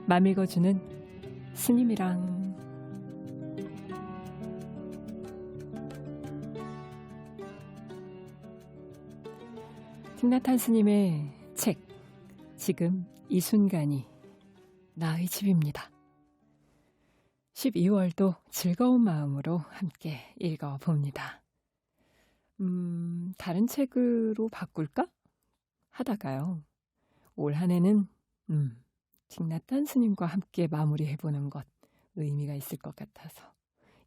맘 읽어주는 스님이랑. 틱나탄 스님의 책, 지금 이 순간이 나의 집입니다. 12월도 즐거운 마음으로 함께 읽어봅니다. 다른 책으로 바꿀까? 하다가요. 올 한 해는 틱나탄 스님과 함께 마무리해보는 것 의미가 있을 것 같아서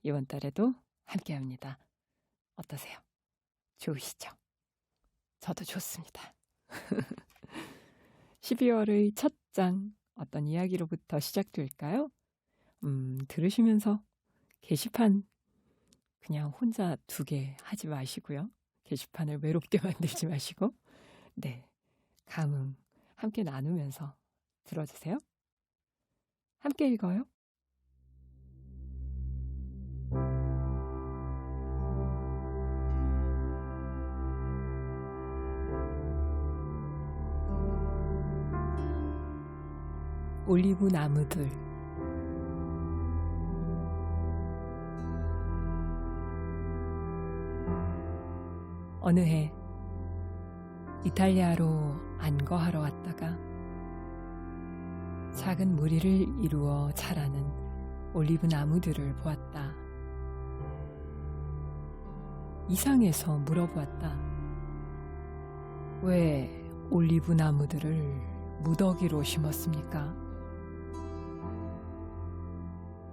이번 달에도 함께합니다. 어떠세요? 좋으시죠? 저도 좋습니다. 12월의 첫 장 어떤 이야기로부터 시작될까요? 들으시면서 게시판 그냥 혼자 2개 하지 마시고요. 게시판을 외롭게 만들지 마시고 네, 감흥 함께 나누면서 들어주세요. 함께 읽어요. 올리브 나무들. 어느 해 이탈리아로 안거하러 왔다가 작은 무리를 이루어 자라는 올리브 나무들을 보았다. 이상해서 물어보았다. 왜 올리브 나무들을 무더기로 심었습니까?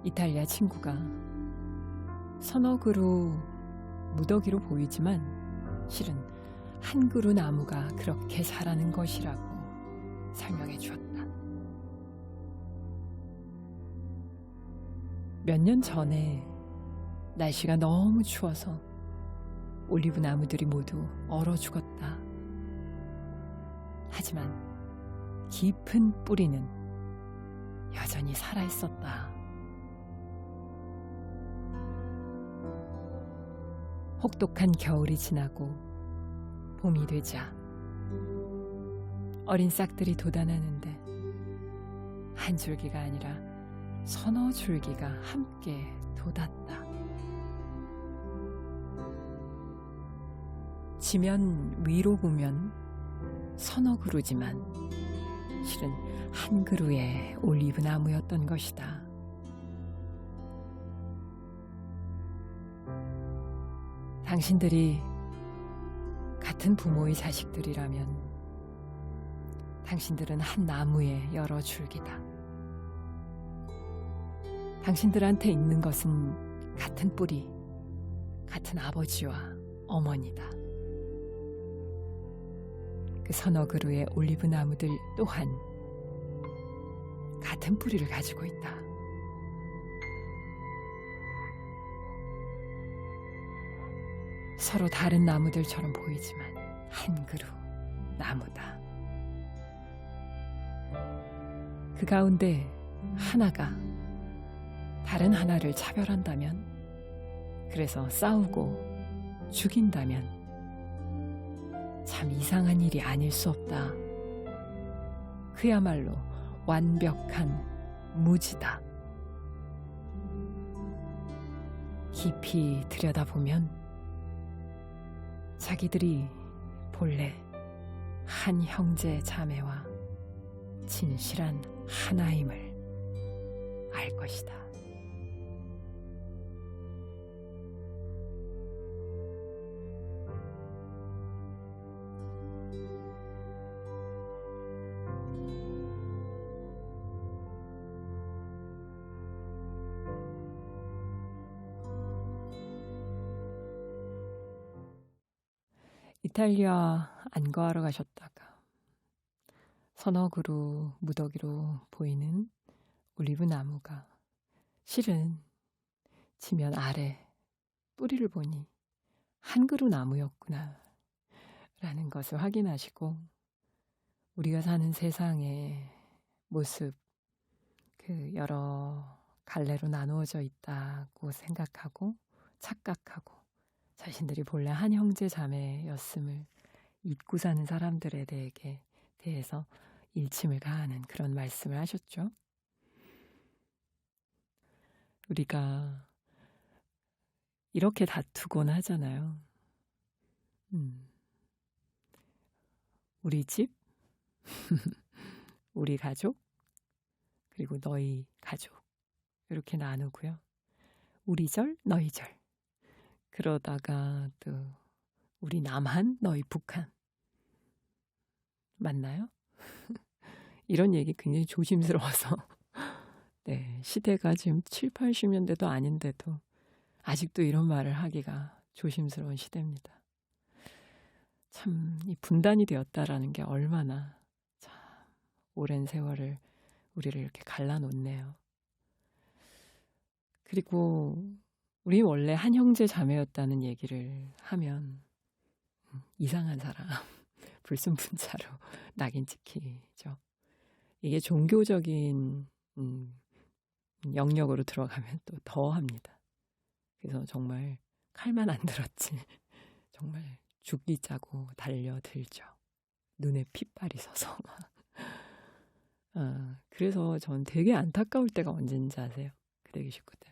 이탈리아 친구가 서너 그루 무더기로 보이지만 실은 한 그루 나무가 그렇게 자라는 것이라고 설명해 주었다. 몇 년 전에 날씨가 너무 추워서 올리브 나무들이 모두 얼어 죽었다. 하지만 깊은 뿌리는 여전히 살아 있었다. 혹독한 겨울이 지나고 봄이 되자 어린 싹들이 돋아나는데 한 줄기가 아니라 서너 줄기가 함께 돋았다. 지면 위로 보면 서너 그루지만 실은 한 그루의 올리브 나무였던 것이다. 당신들이 같은 부모의 자식들이라면 당신들은 한 나무의 여러 줄기다. 당신들한테 있는 것은 같은 뿌리, 같은 아버지와 어머니다. 그 서너 그루의 올리브 나무들 또한 같은 뿌리를 가지고 있다. 서로 다른 나무들처럼 보이지만 한 그루 나무다. 그 가운데 하나가 다른 하나를 차별한다면, 그래서 싸우고 죽인다면 참 이상한 일이 아닐 수 없다. 그야말로 완벽한 무지다. 깊이 들여다보면 자기들이 본래 한 형제 자매와 진실한 하나임을 알 것이다. 이탈리아 안거하러 가셨다가 서너 그루 무더기로 보이는 올리브 나무가 실은 지면 아래 뿌리를 보니 한 그루 나무였구나 라는 것을 확인하시고, 우리가 사는 세상의 모습, 그 여러 갈래로 나누어져 있다고 생각하고 착각하고 자신들이 본래 한 형제 자매였음을 잊고 사는 사람들에 대해서 일침을 가하는 그런 말씀을 하셨죠. 우리가 이렇게 다투곤 하잖아요. 우리 집, 우리 가족, 그리고 너희 가족 이렇게 나누고요. 우리 절, 너희 절. 그러다가 또 우리 남한, 너희 북한. 맞나요? 이런 얘기 굉장히 조심스러워서 네, 시대가 지금 7, 80년대도 아닌데도 아직도 이런 말을 하기가 조심스러운 시대입니다. 참, 이 분단이 되었다라는 게 얼마나 참 오랜 세월을 우리를 이렇게 갈라놓네요. 그리고 우리 원래 한 형제 자매였다는 얘기를 하면 이상한 사람, 불순분자로 낙인 찍히죠. 이게 종교적인 영역으로 들어가면 또 더 합니다. 그래서 정말 칼만 안 들었지 정말 죽기 짜고 달려들죠. 눈에 핏발이 서서. 그래서 전 되게 안타까울 때가 언제인지 아세요? 그대기 식구들.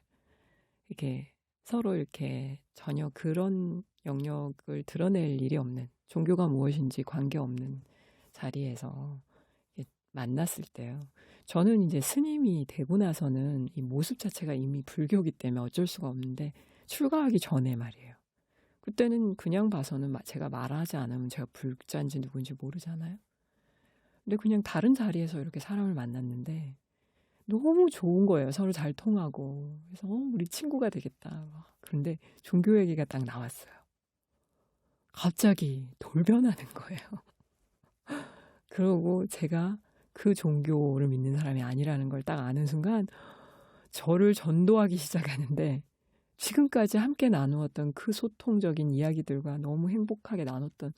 이렇게 서로 이렇게 전혀 그런 영역을 드러낼 일이 없는, 종교가 무엇인지 관계없는 자리에서 만났을 때요. 저는 이제 스님이 되고 나서는 이 모습 자체가 이미 불교이기 때문에 어쩔 수가 없는데 출가하기 전에 말이에요. 그때는 그냥 봐서는 제가 말하지 않으면 제가 불자인지 누군지 모르잖아요. 근데 그냥 다른 자리에서 이렇게 사람을 만났는데 너무 좋은 거예요. 서로 잘 통하고. 그래서 우리 친구가 되겠다. 그런데 종교 얘기가 딱 나왔어요. 갑자기 돌변하는 거예요. 그러고 제가 그 종교를 믿는 사람이 아니라는 걸 딱 아는 순간 저를 전도하기 시작하는데 지금까지 함께 나누었던 그 소통적인 이야기들과 너무 행복하게 나눴던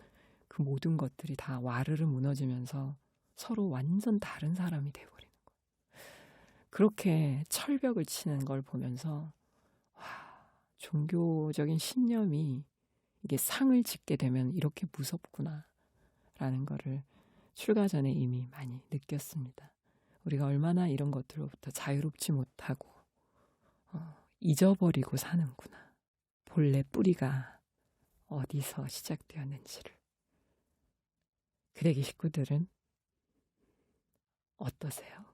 그 모든 것들이 다 와르르 무너지면서 서로 완전 다른 사람이 돼버리는 거예요. 그렇게 철벽을 치는 걸 보면서 와, 종교적인 신념이 이게 상을 짓게 되면 이렇게 무섭구나 라는 거를 출가 전에 이미 많이 느꼈습니다. 우리가 얼마나 이런 것들로부터 자유롭지 못하고 잊어버리고 사는구나. 본래 뿌리가 어디서 시작되었는지를. 그대기 식구들은 어떠세요?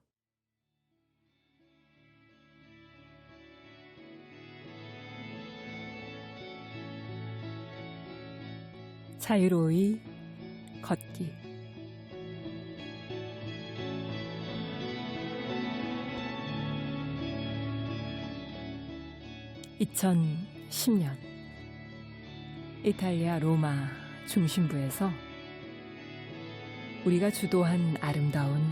자유로이 걷기. (2010년) 이탈리아 로마 중심부에서 우리가 주도한 아름다운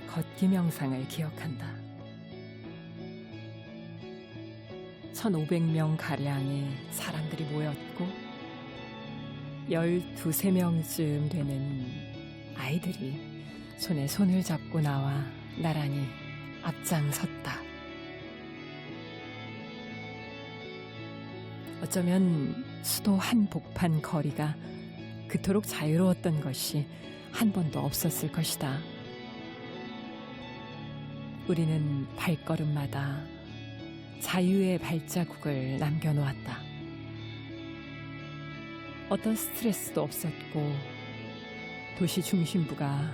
걷기 명상을 기억한다. 1,500명 가량의 사람들이 모였고 12~13명쯤 되는 아이들이 손에 손을 잡고 나와 나란히 앞장섰다. 어쩌면 수도 한복판 거리가 그토록 자유로웠던 것이 한 번도 없었을 것이다. 우리는 발걸음마다 자유의 발자국을 남겨놓았다. 어떤 스트레스도 없었고 도시 중심부가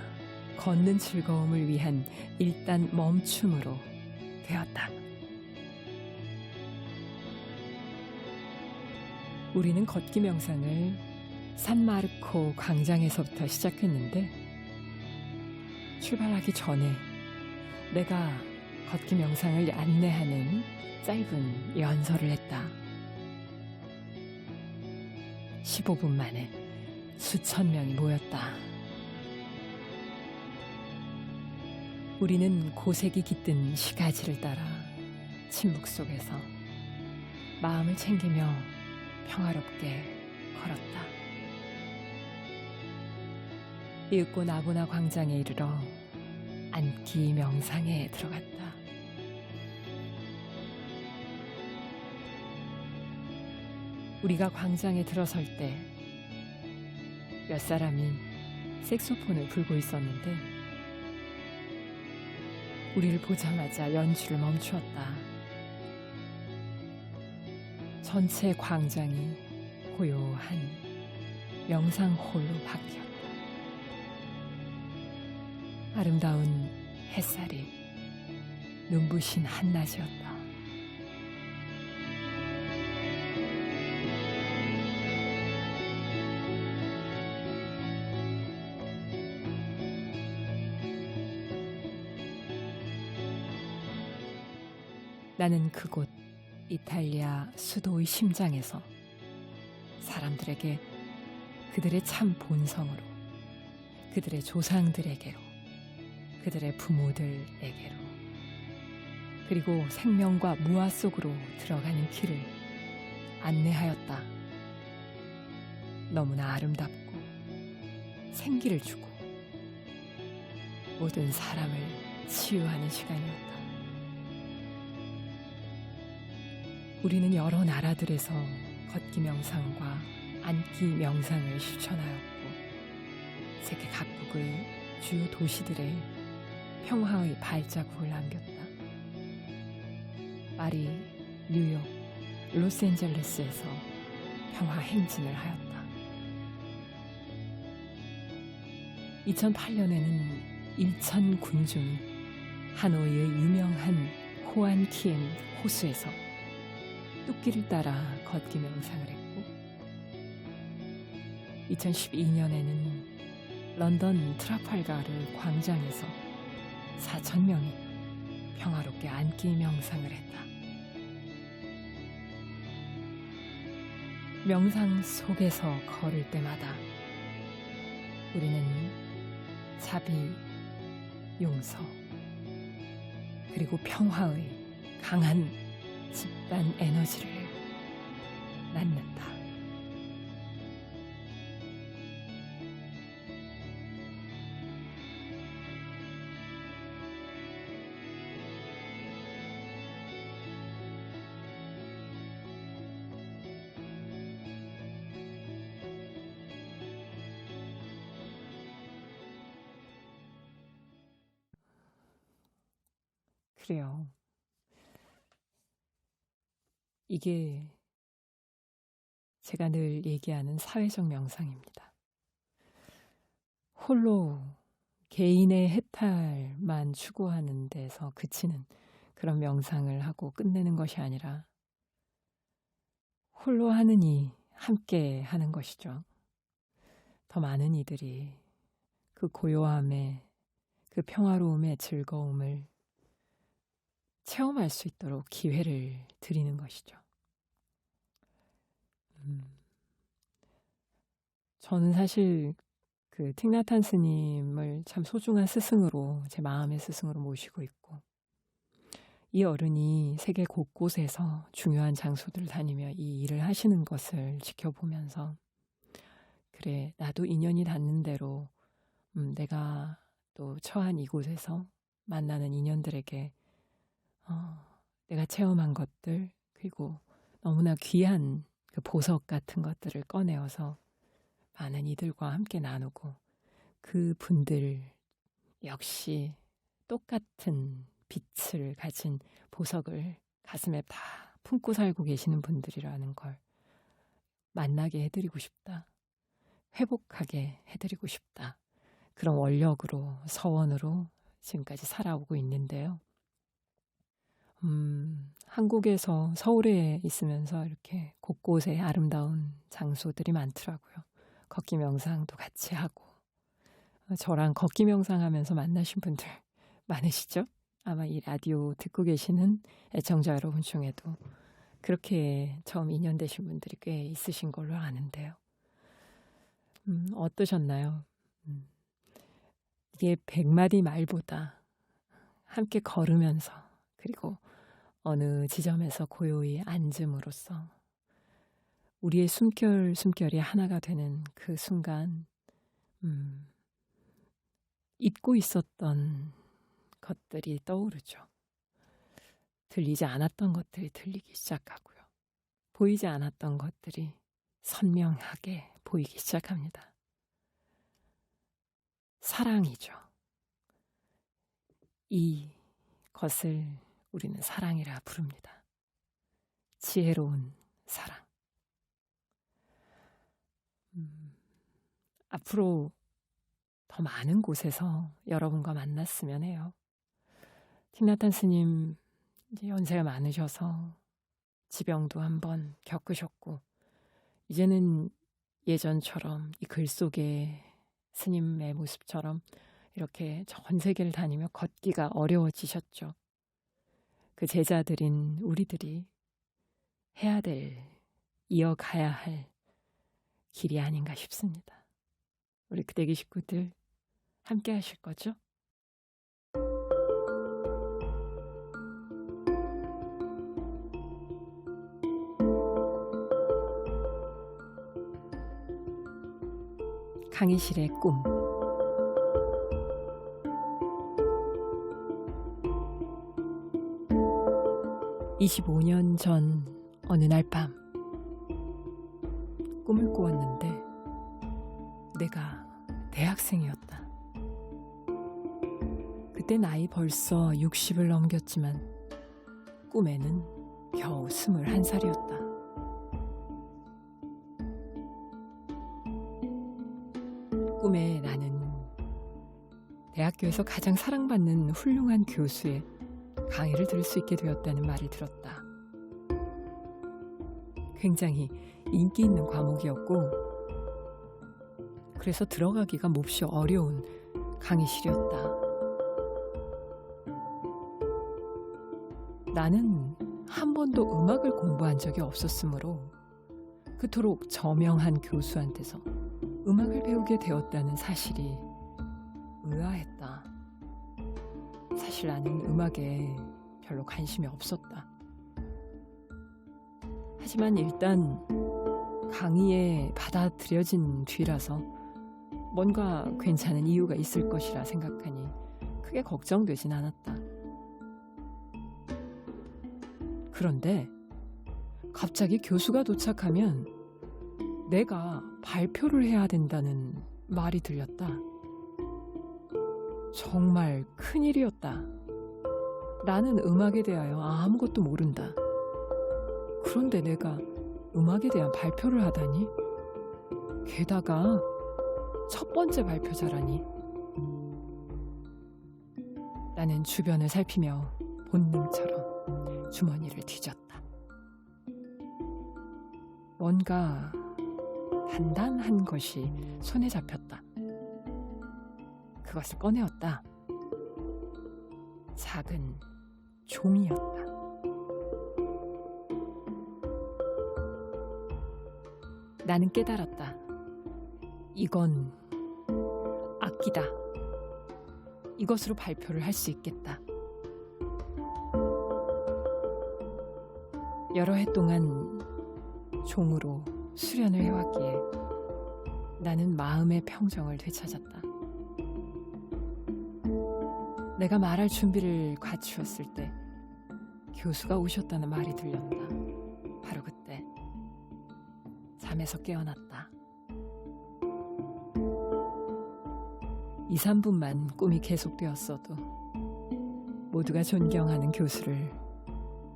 걷는 즐거움을 위한 일단 멈춤으로 되었다. 우리는 걷기 명상을 산마르코 광장에서부터 시작했는데 출발하기 전에 내가 걷기 명상을 안내하는 짧은 연설을 했다. 15분 만에 수천 명이 모였다. 우리는 고색이 깃든 시가지를 따라 침묵 속에서 마음을 챙기며 평화롭게 걸었다. 이윽고 나보나 광장에 이르러 앉기 명상에 들어갔다. 우리가 광장에 들어설 때 몇 사람이 색소폰을 불고 있었는데 우리를 보자마자 연주를 멈추었다. 전체 광장이 고요한 명상홀로 바뀌었다. 아름다운 햇살이 눈부신 한낮이었다. 나는 그곳 이탈리아 수도의 심장에서 사람들에게 그들의 참 본성으로, 그들의 조상들에게로, 그들의 부모들에게로, 그리고 생명과 무아 속으로 들어가는 길을 안내하였다. 너무나 아름답고 생기를 주고 모든 사람을 치유하는 시간이었다. 우리는 여러 나라들에서 걷기 명상과 앉기 명상을 실천하였고 세계 각국의 주요 도시들의 평화의 발자국을 남겼다. 파리, 뉴욕, 로스앤젤레스에서 평화 행진을 하였다. 2008년에는 일천 군중이 하노이의 유명한 호안키엠 호수에서 뚝기를 따라 걷기 명상을 했고 2012년에는 런던 트라팔가르 광장에서 4,000명이 평화롭게 앉기 명상을 했다. 명상 속에서 걸을 때마다 우리는 자비, 용서, 그리고 평화의 강한 집단 에너지를 낳는다. 그래요. 이게 제가 늘 얘기하는 사회적 명상입니다. 홀로 개인의 해탈만 추구하는 데서 그치는 그런 명상을 하고 끝내는 것이 아니라 홀로 하는 이 함께 하는 것이죠. 더 많은 이들이 그 고요함의, 그 평화로움의 즐거움을 체험할 수 있도록 기회를 드리는 것이죠. 저는 사실 그 틱나탄 스님을 참 소중한 스승으로, 제 마음의 스승으로 모시고 있고, 이 어른이 세계 곳곳에서 중요한 장소들을 다니며 이 일을 하시는 것을 지켜보면서 그래, 나도 인연이 닿는 대로 내가 또 처한 이곳에서 만나는 인연들에게 내가 체험한 것들, 그리고 너무나 귀한 그 보석 같은 것들을 꺼내어서 많은 이들과 함께 나누고 그 분들 역시 똑같은 빛을 가진 보석을 가슴에 다 품고 살고 계시는 분들이라는 걸 만나게 해드리고 싶다. 회복하게 해드리고 싶다. 그런 원력으로, 서원으로 지금까지 살아오고 있는데요. 한국에서 서울에 있으면서 이렇게 곳곳에 아름다운 장소들이 많더라고요. 걷기 명상도 같이 하고 저랑 걷기 명상하면서 만나신 분들 많으시죠? 아마 이 라디오 듣고 계시는 애청자 여러분 중에도 그렇게 처음 인연되신 분들이 꽤 있으신 걸로 아는데요. 어떠셨나요? 이게 100마디 말보다 함께 걸으면서 그리고 어느 지점에서 고요히 앉음으로써 우리의 숨결이 하나가 되는 그 순간 잊고 있었던 것들이 떠오르죠. 들리지 않았던 것들이 들리기 시작하고요. 보이지 않았던 것들이 선명하게 보이기 시작합니다. 사랑이죠. 이것을 우리는 사랑이라 부릅니다. 지혜로운 사랑. 앞으로 더 많은 곳에서 여러분과 만났으면 해요. 틴나탄 스님 이제 연세가 많으셔서 지병도 한번 겪으셨고 이제는 예전처럼 이 글 속에 스님의 모습처럼 이렇게 전 세계를 다니며 걷기가 어려워지셨죠. 그 제자들인 우리들이 해야 될, 이어가야 할 길이 아닌가 싶습니다. 우리 그대기 식구들 함께 하실 거죠? 강의실의 꿈. (25년) 전 어느 날 밤 꿈을 꾸었는데 내가 대학생이었다. 그때 나이 벌써 60을 넘겼지만 꿈에는 겨우 21살이었다. 꿈에 나는 대학교에서 가장 사랑받는 훌륭한 교수의 강의를 들을 수 있게 되었다는 말을 들었다. 굉장히 인기 있는 과목이었고 그래서 들어가기가 몹시 어려운 강의실이었다. 나는 한 번도 음악을 공부한 적이 없었으므로 그토록 저명한 교수한테서 음악을 배우게 되었다는 사실이 의아했다. 사실 나는 음악에 별로 관심이 없었다. 하지만 일단 강의에 받아들여진 뒤라서 뭔가 괜찮은 이유가 있을 것이라 생각하니 크게 걱정되진 않았다. 그런데 갑자기 교수가 도착하면 내가 발표를 해야 된다는 말이 들렸다. 정말 큰일이었다. 나는 음악에 대하여 아무것도 모른다. 그런데 내가 음악에 대한 발표를 하다니? 게다가 첫 번째 발표자라니. 나는 주변을 살피며 본능처럼 주머니를 뒤졌다. 뭔가 단단한 것이 손에 잡혔다. 그것을 꺼내었다. 작은 종이였다. 나는 깨달았다. 이건 악기다. 이것으로 발표를 할 수 있겠다. 여러 해 동안 종으로 수련을 해왔기에 나는 마음의 평정을 되찾았다. 내가 말할 준비를 갖추었을 때 교수가 오셨다는 말이 들렸다. 바로 그때 잠에서 깨어났다. 2, 3분만 꿈이 계속되었어도 모두가 존경하는 교수를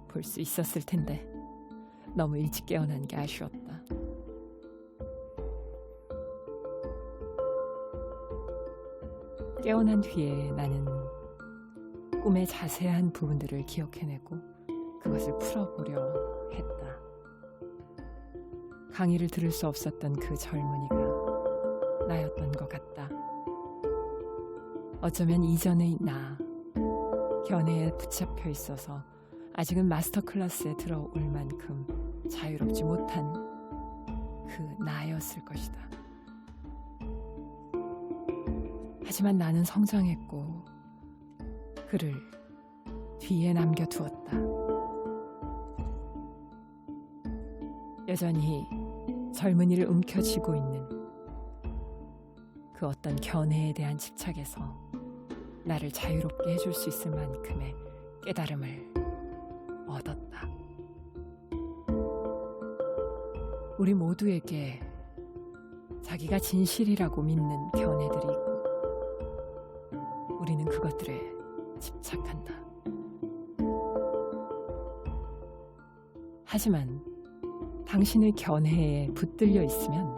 볼 수 있었을 텐데 너무 일찍 깨어난 게 아쉬웠다. 깨어난 뒤에 나는 꿈의 자세한 부분들을 기억해내고 그것을 풀어보려 했다. 강의를 들을 수 없었던 그 젊은이가 나였던 것 같다. 어쩌면 이전의 나, 견해에 붙잡혀 있어서 아직은 마스터 클래스에 들어올 만큼 자유롭지 못한 그 나였을 것이다. 하지만 나는 성장했고 그를 뒤에 남겨두었다. 여전히 젊은이를 움켜쥐고 있는 그 어떤 견해에 대한 집착에서 나를 자유롭게 해줄 수 있을 만큼의 깨달음을 얻었다. 우리 모두에게 자기가 진실이라고 믿는 견해들이 있고 우리는 그것들에 집착한다. 하지만 당신의 견해에 붙들려 있으면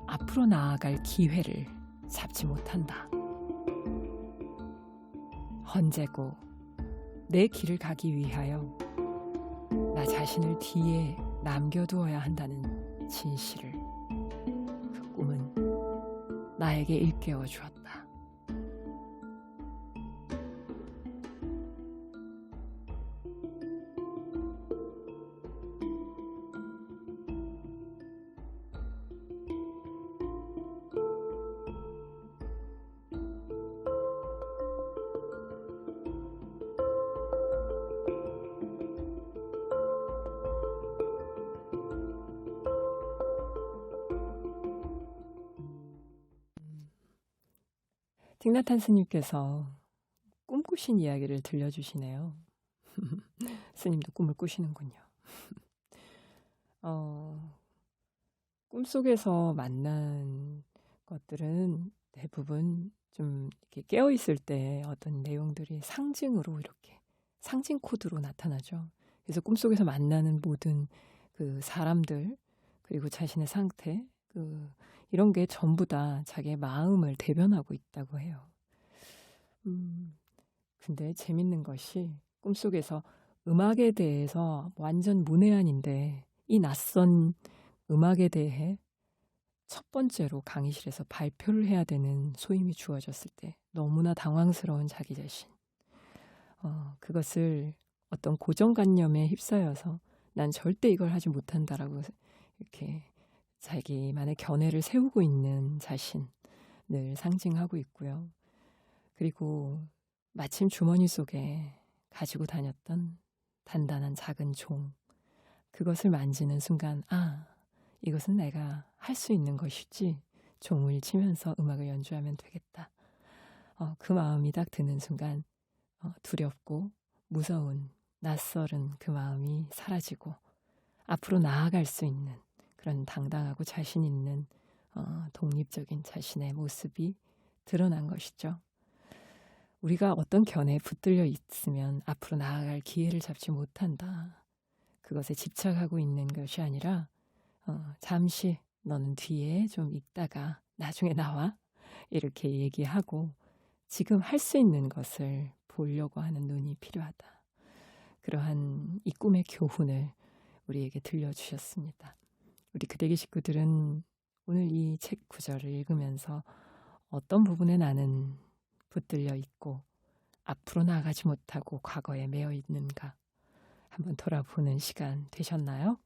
앞으로 나아갈 기회를 잡지 못한다. 헌재고 내 길을 가기 위하여 나 자신을 뒤에 남겨두어야 한다는 진실을 그 꿈은 나에게 일깨워 주었다. 틱나탄 스님께서 꿈꾸신 이야기를 들려주시네요. 스님도 꿈을 꾸시는군요. 꿈속에서 만난 것들은 대부분 좀 이렇게 깨어있을 때 어떤 내용들이 상징으로 이렇게 상징 코드로 나타나죠. 그래서 꿈속에서 만나는 모든 그 사람들 그리고 자신의 상태 이런 게 전부 다 자기의 마음을 대변하고 있다고 해요. 근데 재밌는 것이 꿈속에서 음악에 대해서 완전 문외한인데 이 낯선 음악에 대해 첫 번째로 강의실에서 발표를 해야 되는 소임이 주어졌을 때 너무나 당황스러운 자기 자신. 그것을 어떤 고정관념에 휩싸여서 난 절대 이걸 하지 못한다라고 이렇게 자기만의 견해를 세우고 있는 자신을 상징하고 있고요. 그리고 마침 주머니 속에 가지고 다녔던 단단한 작은 종, 그것을 만지는 순간 이것은 내가 할 수 있는 것이지 종을 치면서 음악을 연주하면 되겠다. 그 마음이 딱 드는 순간 두렵고 무서운 낯설은 그 마음이 사라지고 앞으로 나아갈 수 있는 그런 당당하고 자신 있는 독립적인 자신의 모습이 드러난 것이죠. 우리가 어떤 견해에 붙들려 있으면 앞으로 나아갈 기회를 잡지 못한다. 그것에 집착하고 있는 것이 아니라 잠시 너는 뒤에 좀 있다가 나중에 나와 이렇게 얘기하고 지금 할 수 있는 것을 보려고 하는 눈이 필요하다. 그러한 이 꿈의 교훈을 우리에게 들려주셨습니다. 우리 그대기 식구들은 오늘 이 책 구절을 읽으면서 어떤 부분에 나는 붙들려 있고 앞으로 나아가지 못하고 과거에 매여 있는가 한번 돌아보는 시간 되셨나요?